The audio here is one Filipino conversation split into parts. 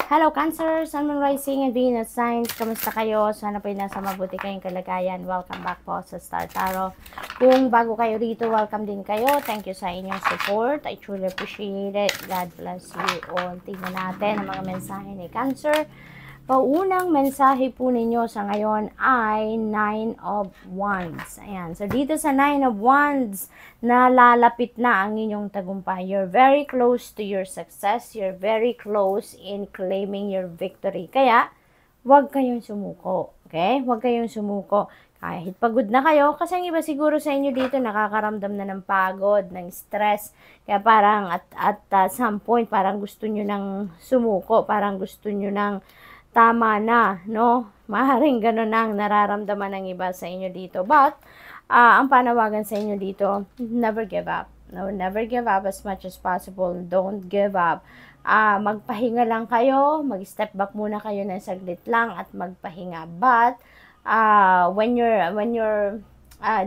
Hello Cancer, Sun, Moon, Rising, and Venus signs. Kamusta kayo? Sana po nasa mabuti kayong kalagayan. Welcome back po sa Star Tarot. Kung bago kayo rito, welcome din kayo. Thank you sa inyong support. I truly appreciate it. God bless you all. Tingnan natin ang mga mensahe ni Cancer. Paunang mensahe po ninyo sa ngayon ay 9 of Wands. Ayan. So, dito sa 9 of Wands, nalalapit na ang inyong tagumpay. You're very close to your success. You're very close in claiming your victory. Kaya, huwag kayong sumuko. Okay? Huwag kayong sumuko. Kahit pagod na kayo, kasi ang iba siguro sa inyo dito nakakaramdam na ng pagod, ng stress. Kaya parang at some point, parang gusto nyo nang sumuko. Parang gusto nyo nang tama na, no? Maaaring gano'n ang nararamdaman ng iba sa inyo dito. But, ang panawagan sa inyo dito, never give up. No, never give up as much as possible. Don't give up. Magpahinga lang kayo, mag-step back muna kayo ng saglit lang at magpahinga. But, when you're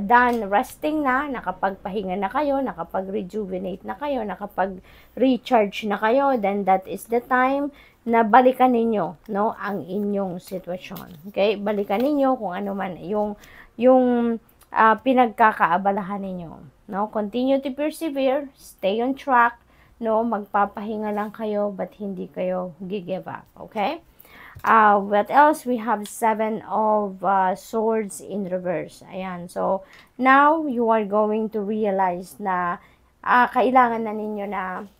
done resting na, nakapagpahinga na kayo, nakapag-rejuvenate na kayo, nakapag-recharge na kayo, then that is the time na balikan ninyo, no, ang inyong sitwasyon. Okay? Balikan ninyo kung ano man yung pinagkakaabalahan ninyo, no? Continue to persevere, stay on track, no? Magpapahinga lang kayo but hindi kayo give up, okay? What else? We have 7 of swords in reverse. Ayan. So, now you are going to realize na kailangan na ninyo na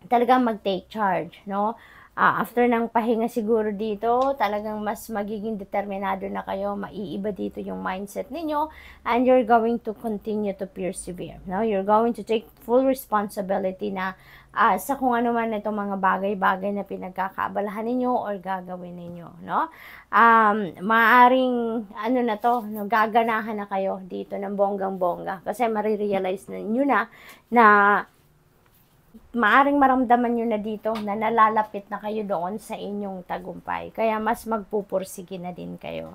talagang mag-take charge, no? After ng pahinga siguro dito, talagang mas magiging determinado na kayo, maiiba dito yung mindset ninyo, and you're going to continue to persevere. No? You're going to take full responsibility na sa kung ano man itong mga bagay-bagay na pinagkakaabalahan ninyo or gagawin ninyo. No? Maaring, ano na to, no, gaganahan na kayo dito ng bonggang-bongga kasi marirealize na nyo na maaring maramdaman nyo na dito na nalalapit na kayo doon sa inyong tagumpay. Kaya mas magpupursige na din kayo.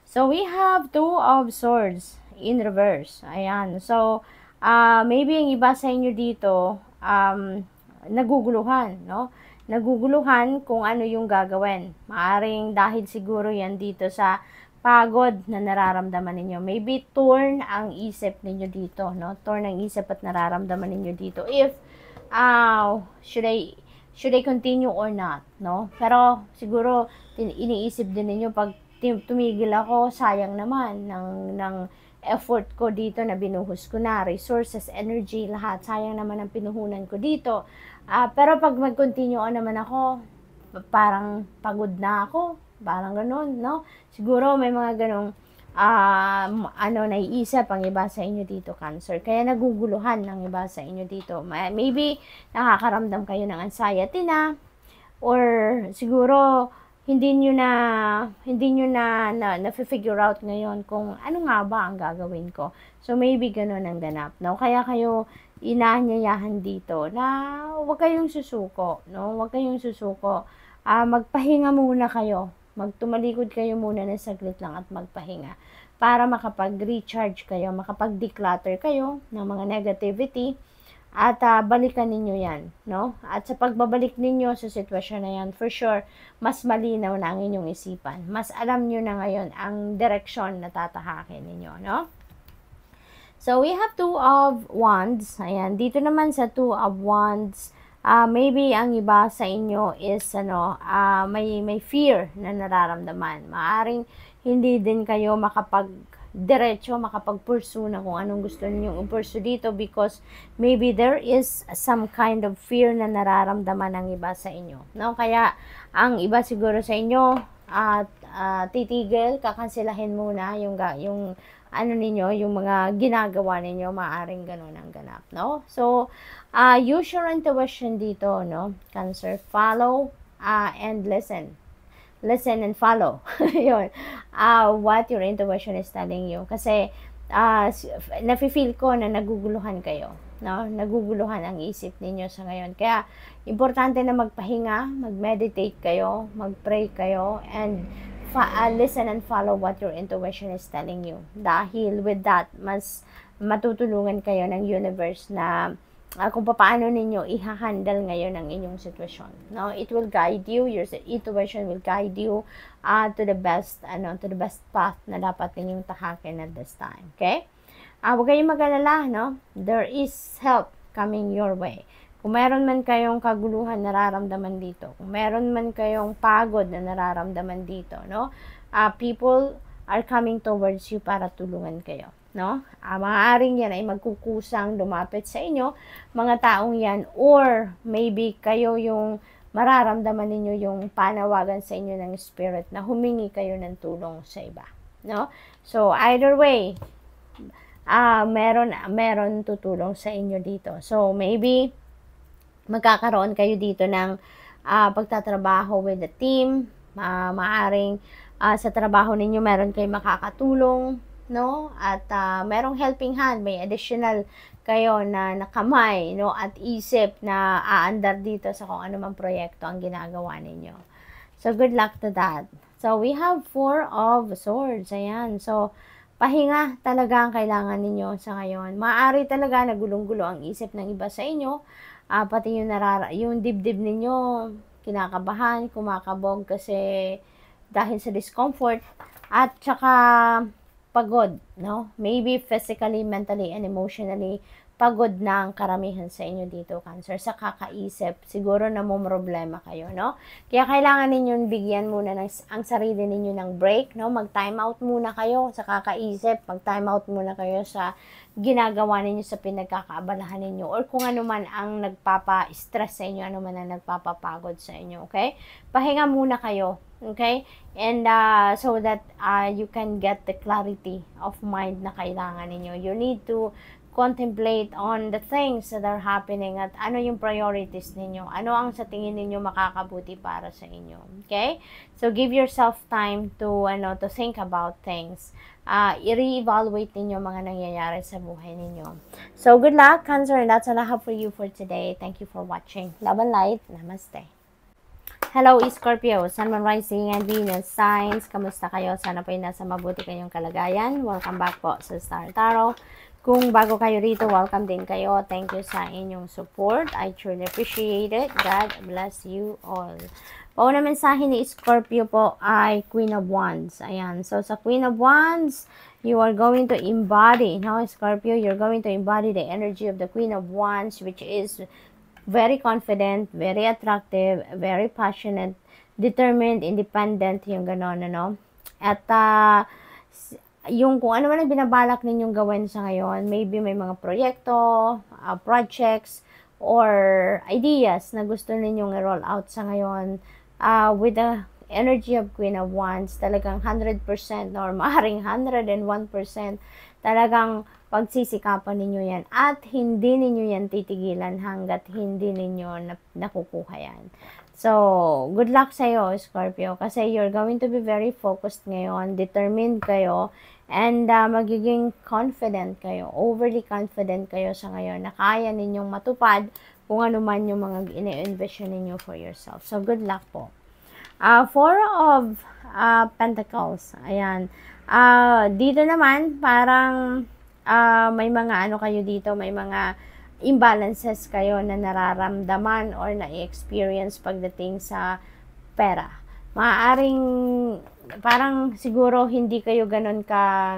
So, we have 2 of swords in reverse. Ayan. So, maybe ang iba sa inyo dito, naguguluhan, no? Naguguluhan kung ano yung gagawin. Maaring dahil siguro yan dito sa pagod na nararamdaman ninyo. Maybe torn ang isip ninyo dito, no? Torn ang isip at nararamdaman ninyo dito. If should I continue or not, no? Pero siguro iniisip din ninyo pag tumigil ako, sayang naman ng effort ko dito na binuhos ko na, resources, energy, lahat, sayang naman ang pinuhunan ko dito. Pero pag mag-continue on naman ako, parang pagod na ako, parang gano'n, no? Siguro may mga ganong naiisip ang iba sa inyo dito, Cancer. Kaya naguguluhan ng iba sa inyo dito. Maybe nakakaramdam kayo ng anxiety na, or siguro hindi nyo na figure out ngayon kung ano nga ba ang gagawin ko. So maybe ganun ang ganap, no? Kaya kayo inaanyayahan dito na huwag kayong susuko, no? Huwag kayong susuko. Magpahinga muna kayo. Magtumalikod kayo muna ng saglit lang at magpahinga para makapag-recharge kayo, makapag-declutter kayo ng mga negativity at balikan ninyo yan, no? At sa pagbabalik ninyo sa sitwasyon na yan, for sure, mas malinaw na ang inyong isipan. Mas alam nyo na ngayon ang direksyon na tatahakin ninyo, no? So, we have 2 of Wands. Ayan, dito naman sa 2 of Wands, maybe ang iba sa inyo is may fear na nararamdaman. Maaring hindi din kayo makapag-pursue na kung anong gusto niyo i-pursue dito because maybe there is some kind of fear na nararamdaman ng iba sa inyo. No? Kaya ang iba siguro sa inyo titigil, kakansilahin muna yung yung mga ginagawa ninyo, maaring ganun ang ganap, no? So, use your intuition dito, no? Cancer, follow and listen. Listen and follow. Yun. What your intuition is telling you. Kasi, nafe-feel ko na naguguluhan kayo, no? Naguguluhan ang isip ninyo sa ngayon. Kaya, importante na magpahinga, mag-meditate kayo, mag-pray kayo, and listen and follow what your intuition is telling you. Dahil with that, mas matutulungan kayo ng universe na kung paano ninyo i-handle ngayon ang inyong sitwasyon. No, it will guide you. Your intuition will guide you to the best path na dapat ninyong tahakin at this time. Okay? Huwag kayong mag-alala, no? There is help coming your way. Kung meron man kayong kaguluhan nararamdaman dito, kung meron man kayong pagod na nararamdaman dito, no? People are coming towards you para tulungan kayo, no? Maaaring yan ay magkukusang lumapit sa inyo, mga taong yan, or maybe kayo yung mararamdaman ninyo yung panawagan sa inyo ng spirit na humingi kayo ng tulong sa iba, no? So, either way, meron tutulong sa inyo dito. So, maybe magkakaroon kayo dito ng pagtatrabaho with the team. Maaring sa trabaho ninyo meron kayong makakatulong, no? At merong helping hand, may additional kayo na nakamay, no? At isip na aandar dito sa kung ano mang proyekto ang ginagawa ninyo. So, good luck to that. So, we have 4 of Swords. Ayan. So, pahinga talaga ang kailangan ninyo sa ngayon. Maaari talaga nagulong-gulo ang isip ng iba sa inyo. Pati yung dibdib ninyo, kinakabahan, kumakabog kasi dahil sa discomfort at saka pagod, no? Maybe physically, mentally, and emotionally pagod na ang karamihan sa inyo dito, Cancer, sa kakaisip. Siguro na mo problema kayo, no? Kaya kailangan ninyong bigyan muna ang sarili ninyo ng break, no? Mag-time out muna kayo sa kakaisip, mag-time out muna kayo sa ginagawa ninyo, sa pinagkakaabalahan ninyo, or kung ano man ang nagpapa-stress sa inyo, ano man ang nagpapapagod sa inyo, okay? Pahinga muna kayo, okay? And so that you can get the clarity of mind na kailangan ninyo. You need to contemplate on the things that are happening at ano yung priorities ninyo, ano ang sa tingin ninyo makakabuti para sa inyo. Okay? So give yourself time to think about things. I-re-evaluate ninyo mga nangyayari sa buhay ninyo. So good luck, Cancer, and that's all I have for you for today. Thank you for watching. Love and light. Namaste. Hello, Scorpio, Sun, Moon, Rising, and Venus signs. Kamusta kayo? Sana po nasa mabuti kayong kalagayan. Welcome back po sa Star Tarot. Kung bago kayo rito, welcome din kayo. Thank you sa inyong support. I truly appreciate it. God bless you all. Pauna mensahe ni Scorpio po ay Queen of Wands. Ayan. So, sa Queen of Wands, you are going to embody, no, Scorpio, you're going to embody the energy of the Queen of Wands, which is very confident, very attractive, very passionate, determined, independent, yung gano'n, ano. At, yung kung ano man ang binabalak ninyong gawin sa ngayon, maybe may mga proyekto, projects, or ideas na gusto ninyong i-roll out sa ngayon, with the energy of Queen of Wands, talagang 100% or maaaring 101%, talagang pagsisikapan ninyo yan at hindi ninyo yan titigilan hanggat hindi ninyo nakukuha yan. So, good luck sa'yo, Scorpio, kasi you're going to be very focused ngayon, determined kayo, and magiging confident kayo, overly confident kayo sa ngayon na kaya ninyong matupad kung ano man yung mga ine-envision ninyo for yourself. So, good luck po. 4 of Pentacles. Ayan. Dito naman, parang may mga kayo dito, may mga imbalances kayo na nararamdaman or na-experience pagdating sa pera. Maaaring parang siguro hindi kayo ganun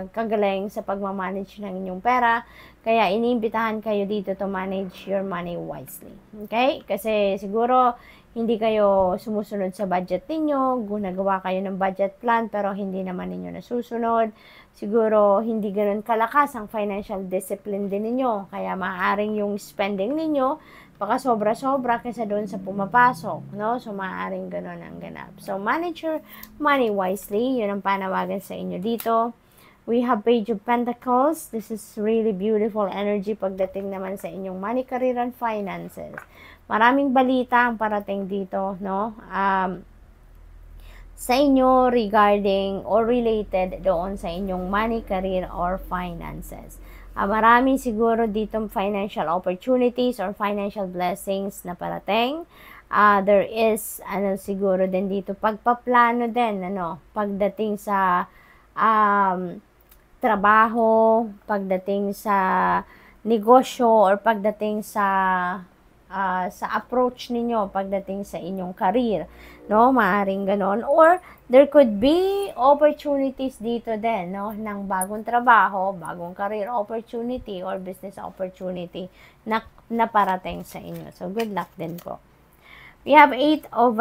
kagaling sa pagmamanage ng inyong pera, kaya iniimbitahan kayo dito to manage your money wisely. Okay? Kasi siguro hindi kayo sumusunod sa budget ninyo, gunagawa kayo ng budget plan pero hindi naman ninyo nasusunod. Siguro hindi ganun kalakas ang financial discipline din ninyo, kaya maaaring yung spending ninyo baka sobra-sobra kaysa doon sa pumapasok, no? So, maaaring ganun ang ganap. So, manage your money wisely. Yun ang panawagan sa inyo dito. We have Page of Pentacles. This is really beautiful energy pagdating naman sa inyong money, career, and finances. Maraming balita ang parating dito, no? Sa inyo regarding or related doon sa inyong money, career, or finances. Marami siguro ditong financial opportunities or financial blessings na parating. There is, siguro din dito, pagpaplano din, pagdating sa trabaho, pagdating sa negosyo or pagdating sa approach ninyo pagdating sa inyong career, no? Maaring ganon. Or there could be opportunities dito din, no? Ng bagong trabaho, bagong career opportunity or business opportunity na parating sa inyo. So, good luck din po. We have 8 of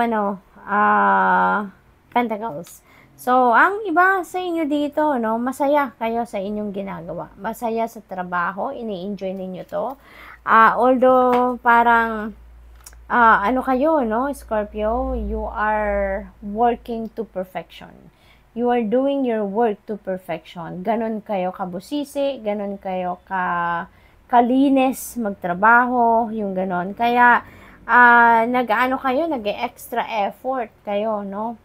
Pentacles. So, ang iba sa inyo dito, no, masaya kayo sa inyong ginagawa. Masaya sa trabaho, ini-enjoy ninyo to. Although, parang, ano kayo, no, Scorpio, you are working to perfection. You are doing your work to perfection. Ganon kayo kabusisi, ganon kayo kalinis magtrabaho, yung ganon. Kaya, nag-ano kayo, nag-extra effort kayo, no?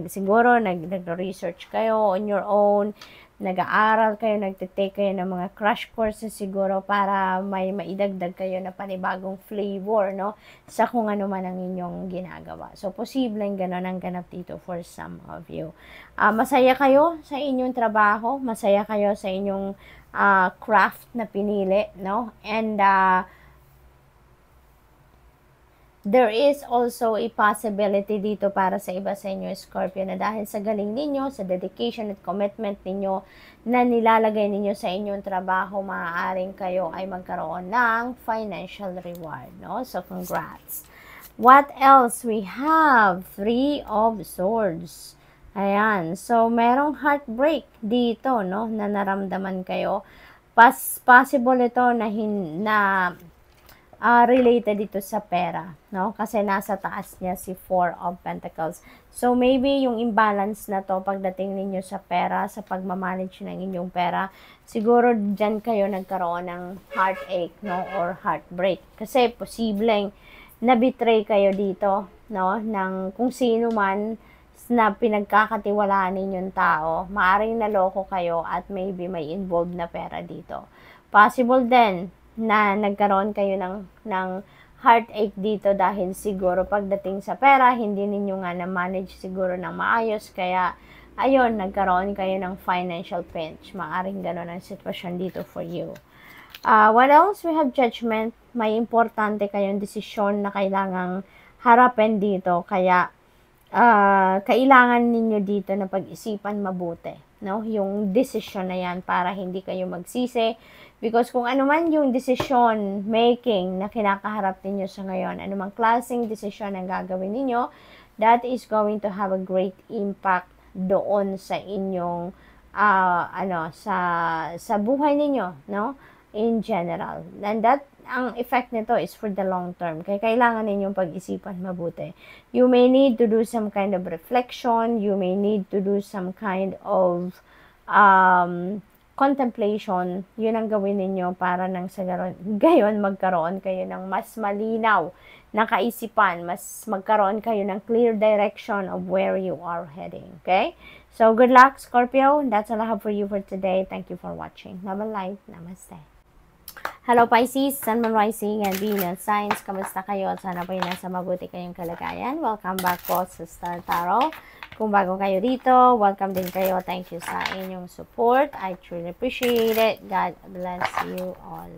Siguro, nag-research kayo on your own, nag-aaral kayo, nagtitake kayo ng mga crash courses siguro para may maidagdag kayo na panibagong flavor, no? Sa kung ano man ang inyong ginagawa. So, posibleng gano'n ang ganap dito for some of you. Masaya kayo sa inyong trabaho, masaya kayo sa inyong craft na pinili, no? And, there is also a possibility dito para sa iba sa inyo, Scorpio, na dahil sa galing ninyo, sa dedication at commitment ninyo na nilalagay ninyo sa inyong trabaho, maaaring kayo ay magkaroon ng financial reward, no? So, congrats. What else? We have 3 of Swords. Ayan. So, merong heartbreak dito, no? Na naramdaman kayo. Possible ito na related dito sa pera, no? Kasi nasa taas niya si 4 of Pentacles. So, maybe yung imbalance na to pagdating ninyo sa pera, sa pagmamanage ng inyong pera, siguro dyan kayo nagkaroon ng heartache, no? Or heartbreak. Kasi posibleng na-betray kayo dito, no? Ng kung sino man na pinagkakatiwalaan ninyong tao, maaring naloko kayo at maybe may involved na pera dito. Possible din na nagkaroon kayo ng heartache dito dahil siguro pagdating sa pera, hindi ninyo nga na-manage siguro ng maayos. Kaya, ayun, nagkaroon kayo ng financial pinch. Maaring gano'n ang sitwasyon dito for you. What else? We have Judgment. May importante kayong desisyon na kailangang harapin dito. Kaya, kailangan ninyo dito na pag-isipan mabuti, no? Yung decision na yan para hindi kayo magsisi. Because kung ano man yung decision making na kinakaharap ninyo sa ngayon, anumang klaseng decision ang gagawin ninyo, that is going to have a great impact doon sa inyong sa buhay ninyo, no? In general. And that ang effect nito is for the long term. Kaya kailangan ninyong pag-isipan mabuti. You may need to do some kind of reflection. You may need to do some kind of contemplation. Yun ang gawin ninyo para nang sa gayon magkaroon kayo ng mas malinaw na kaisipan. Mas magkaroon kayo ng clear direction of where you are heading. Okay? So, good luck, Scorpio. That's all I have for you for today. Thank you for watching. Love and light. Namaste. Hello Pisces, Sun, Moon, Rising, and Venus signs. Kamusta kayo? Sana po nasa mabuti kayong kalagayan. Welcome back po sa Star Tarot. Kung bago kayo dito, welcome din kayo. Thank you sa inyong support. I truly appreciate it. God bless you all.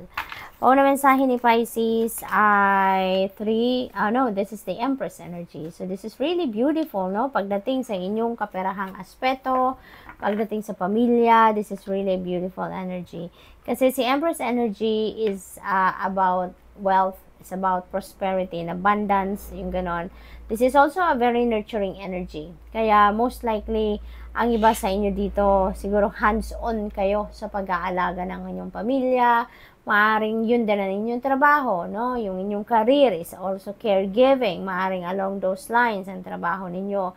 Una mensahe ni Pisces ay this is the Empress energy. So this is really beautiful, no? Pagdating sa inyong kaperahang aspeto, pagdating sa pamilya, this is really beautiful energy. Kasi si Empress energy is about wealth, it's about prosperity and abundance, yung ganon. This is also a very nurturing energy. Kaya most likely, ang iba sa inyo dito, siguro hands-on kayo sa pag-aalaga ng inyong pamilya. Maaring yun din ang inyong trabaho, no? Yung inyong career is also caregiving. Maaring along those lines ang trabaho ninyo.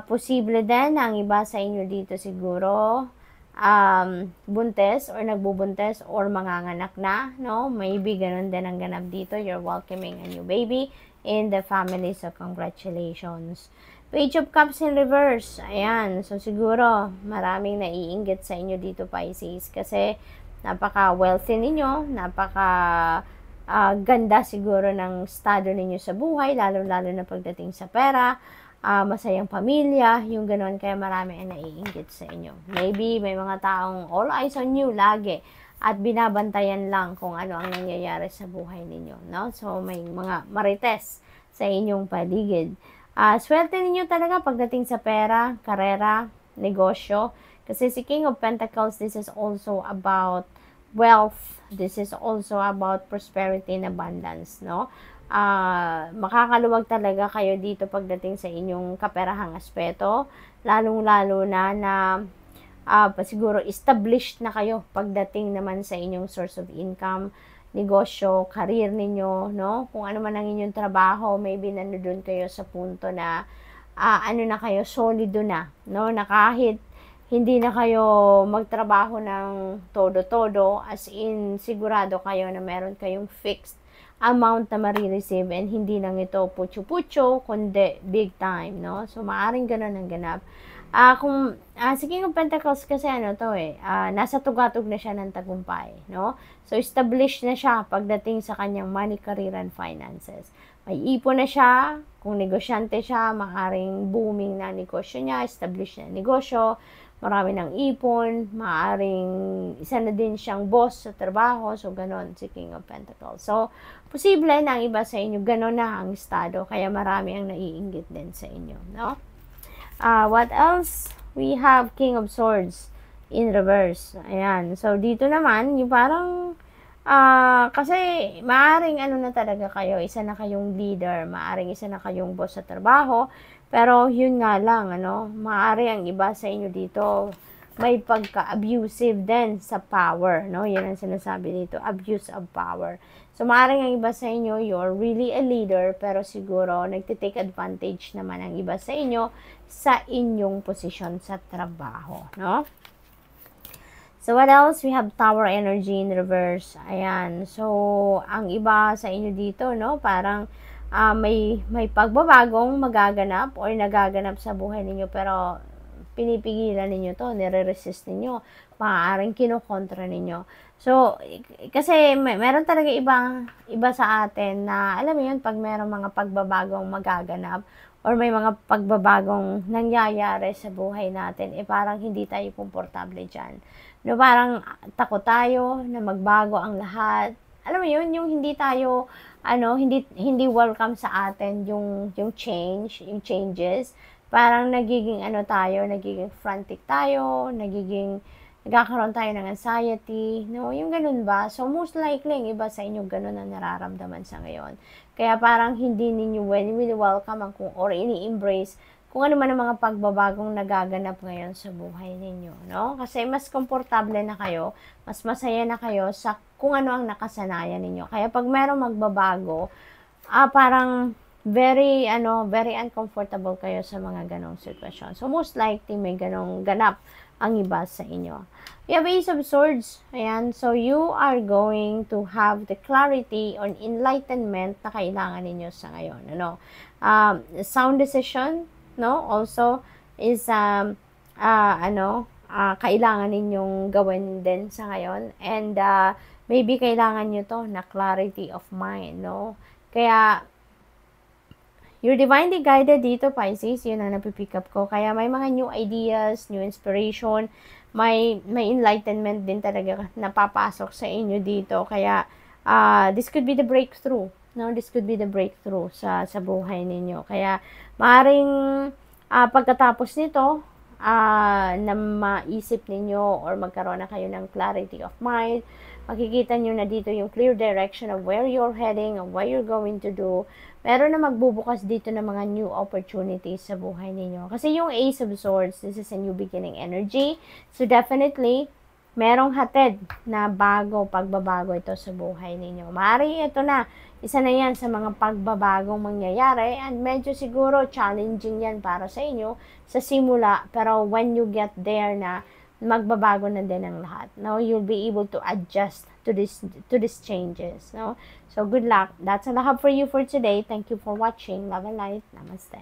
Posible din ang iba sa inyo dito siguro buntes or nagbubuntes or manganganak na, no? Maybe ganun din ang ganap dito. You're welcoming a new baby in the family, so congratulations. Page of Cups in reverse. Ayan. So, siguro, maraming naiinggit sa inyo dito, Pisces. Kasi, napaka-wealthy ninyo. Ganda siguro ng estado ninyo sa buhay. Lalo-lalo na pagdating sa pera. Masayang pamilya. Yung ganon. Kaya marami ang naiinggit sa inyo. Maybe, may mga taong all eyes on you lagi. at binabantayan lang kung ano ang nangyayari sa buhay ninyo, no? So, may mga marites sa inyong paligid. Swerte ninyo talaga pagdating sa pera, karera, negosyo. Kasi si King of Pentacles, this is also about wealth. This is also about prosperity and abundance, no? Makakaluwag talaga kayo dito pagdating sa inyong kaperahang aspeto. Lalong-lalo na siguro established na kayo pagdating naman sa inyong source of income, negosyo, career ninyo, no? Kung ano man ang inyong trabaho, maybe nandoon kayo sa punto na ano na kayo, solido na, no? Na kahit hindi na kayo magtrabaho ng todo-todo, as in sigurado kayo na meron kayong fixed amount na marireceive and hindi lang ito putyo-putyo, kundi big time, no? So, maaring ganun ang ganap. Kung si King of Pentacles kasi nasa tugatog na siya ng tagumpay, no? So, established na siya pagdating sa kanyang money, career, and finances. May ipon na siya, kung negosyante siya, maaring booming na negosyo niya, established na negosyo, marami ng ipon, maaring isa na din siyang boss sa trabaho, so ganon si King of Pentacles. So, posible na ang iba sa inyo, ganon na ang estado, kaya marami ang naiinggit din sa inyo, no? What else? We have King of Swords in reverse. Ayan. So, dito naman, yung parang, kasi, maaring ano na talaga kayo, isa na kayong leader, maaring isa na kayong boss sa trabaho, pero yun nga lang, maaari ang iba sa inyo dito, may pagka-abusive din sa power, no? Yan ang sinasabi dito, abuse of power. So, maaaring ang iba sa inyo, you're really a leader, pero siguro, nagtitake advantage naman ang iba sa inyo sa inyong posisyon sa trabaho, no? So, what else? We have Tower Energy in reverse. Ayan. So, ang iba sa inyo dito, no? Parang, may pagbabagong magaganap or nagaganap sa buhay ninyo, pero pinipigilan ninyo to, nire-resist ninyo, maaaring kinokontra ninyo. So, kasi meron talaga iba sa atin na, alam mo yun, pag meron mga pagbabagong magaganap or may mga pagbabagong nangyayari sa buhay natin, parang hindi tayo komportable dyan. No, parang takot tayo na magbago ang lahat. Alam mo yun, yung hindi tayo, hindi welcome sa atin yung changes. Parang nagiging nagiging frantic tayo, nagkakaroon tayo ng anxiety, no? Yung ganun ba? So, most likely, yung iba sa inyo ganun ang nararamdaman sa ngayon. Kaya parang hindi ninyo welcome or ini-embrace kung ano man ang mga pagbabagong nagaganap ngayon sa buhay ninyo, no? Kasi mas komportable na kayo, mas masaya na kayo sa kung ano ang nakasanayan ninyo. Kaya pag merong magbabago, parang very uncomfortable kayo sa mga ganong sitwasyon. So, most likely, may ganong ganap ang iba sa inyo. We have Ace of Swords. Ayan. So, you are going to have the clarity on enlightenment na kailangan ninyo sa ngayon. Sound decision, no? Also, is, kailangan ninyong gawin din sa ngayon. And, maybe kailangan nyo to na clarity of mind, no? Kaya, you're divinely guided dito, Pisces. Yun ang napipick up ko. Kaya may mga new ideas, new inspiration, may enlightenment din talaga napapasok sa inyo dito. Kaya, this could be the breakthrough. No? This could be the breakthrough sa buhay ninyo. Kaya, maaaring pagkatapos nito, na maisip ninyo or magkaroon na kayo ng clarity of mind, makikita nyo na dito yung clear direction of where you're heading, of what you're going to do. Meron na magbubukas dito ng mga new opportunities sa buhay ninyo. Kasi yung Ace of Swords, this is a new beginning energy. So definitely, merong hatid na pagbabago ito sa buhay ninyo. Maaari ito na, isa na yan sa mga pagbabagong mangyayari and medyo siguro challenging yan para sa inyo sa simula. Pero when you get there na, magbabago na din ang lahat. No, you'll be able to adjust to these changes. No, so good luck. That's all I have for you for today. Thank you for watching. Love and light. Namaste.